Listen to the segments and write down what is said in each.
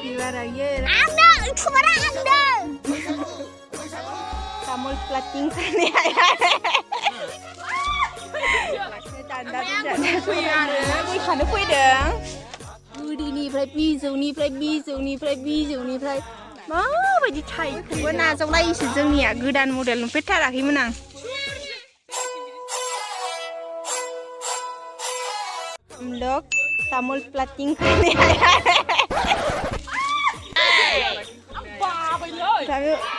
Bibaraya. Anda, cuma anda. Tamul plating kanai. Tanda tidak. Gue kana fैदों. Gudiनिफ्राय बिजौनिफ्राय माबायदि थाइखौबो नाजावलायोसो जोंनिया गोदान model नुफेरथाराखैमोन आं। लोग तामुल प्लाटिंग करने आया है।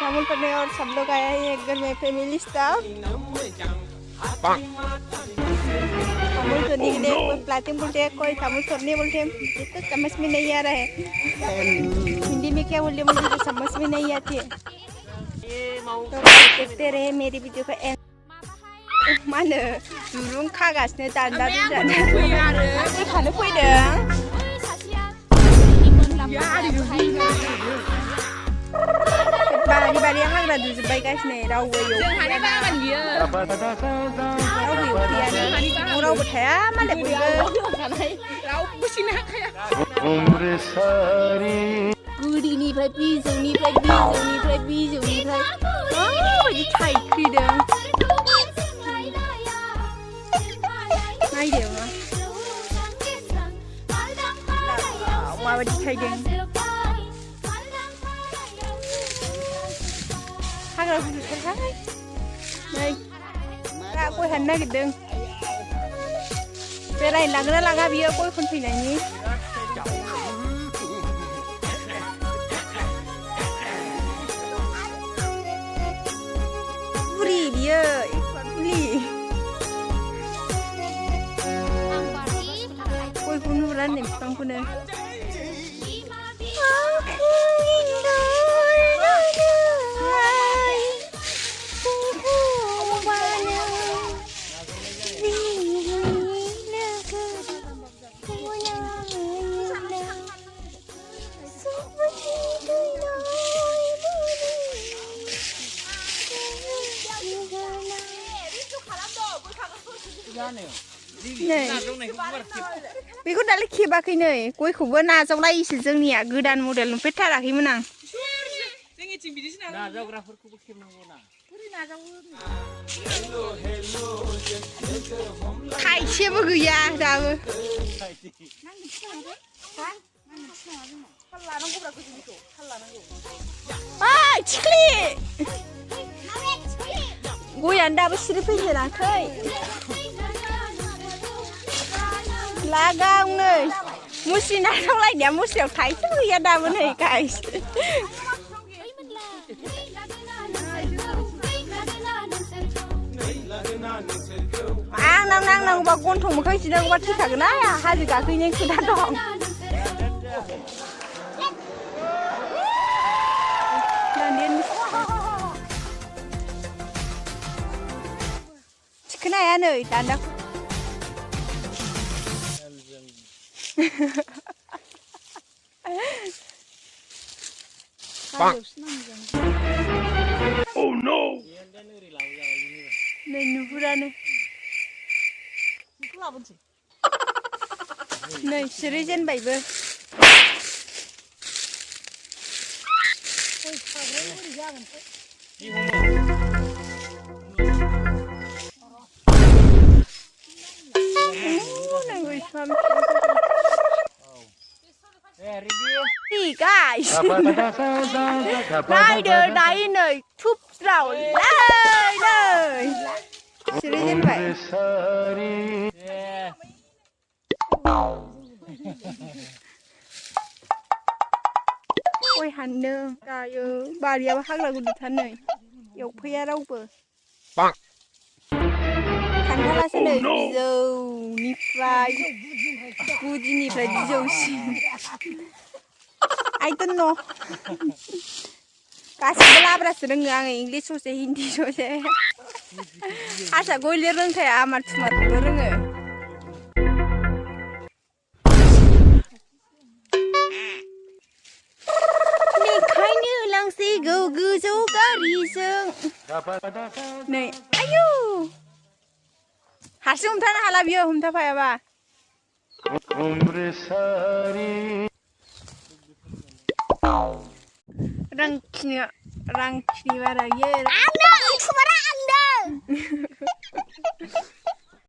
तामुल पढ़ने और सब लोग आया है एक घर में फैमिली स्टाफ। तामुल तोड़ने के लिए कोई प्लाटिंग बोलते हैं, कोई तामुल तोड़ने बोलते हैं। तो समझ में नहीं आ रहा है। हिंदी में क्या बोलते हैं मुझे तो समझ में नहीं आती है। तो देखते रहे मेरी वीडियो को एंड। मानो दुरुं खागासिनो दान्दा दोननानै बै खानो फैदों। बारिया हाग्रा दुजोबबाय गासिनो रावबो एवफैयानो रावबो थाया मालाय बयबो रावबो सिनो हाखाया। गुदिनिफ्राय बिजौनिफ्राय माबायदि थाइख्रिदों। Naidw माबायदि थाइदों हाग्रा गुदुथारहाय नै दा गय हाननो नागिरदों बेरायनो लांगोन ना लाङा बियो गय खनफैनायनि बुरि बियो बुरि नुरान nih बिफांखौनो बेखौ दालाय खेबाखै नै गयखौबो नाजावलायोसो जोंनिया गोदान मडेल नुफेरथाराखैमोन आं। जोंनिथिं बिदिसो नाजावग्राफोरखौबो खेबनांगौ ना। बोरै नाजावो? थाइसेबो गैया दाबो। ओइ थिख्लि गयानो दाबो सिरिफैफेराखै। लागावनो मुस्रि नाजावलायनाया मुस्रियाव थाइसेबो गैया दाबो नै गाइस। आंनाव नांनांगौबा गन्थं मोखां जिनांगौबा थैखागोन आं हाजो गाखोहैनायनि खोथा दं। थिखोनो हाया नै दान्दाखौ। Oh no! नै नुहुरानो नै सिरि जेनबायबो। Hey guys, Naidw đấy này thúp rau đây này, xử lý như vậy. Ôi hành nương, trời ơi, bà đi vào hát là cũng được thân này, yêu phía đâu bờ. Kanai bijau nifrai gudiनिफ्राय bijauसिम I don't know गासिबो लाब्रासो रोङो आङो English ससे हिन्दी ससे हारसा गय रोंखाया आमार थुमारखौल' रोङो बेखायनो लांसिगौ गोजौ गारिजों नै आयु हारसिं हमथानो हाला बियो हमथाफायाबा रां खिनि बारा ये Angda, gwkwnw, angda.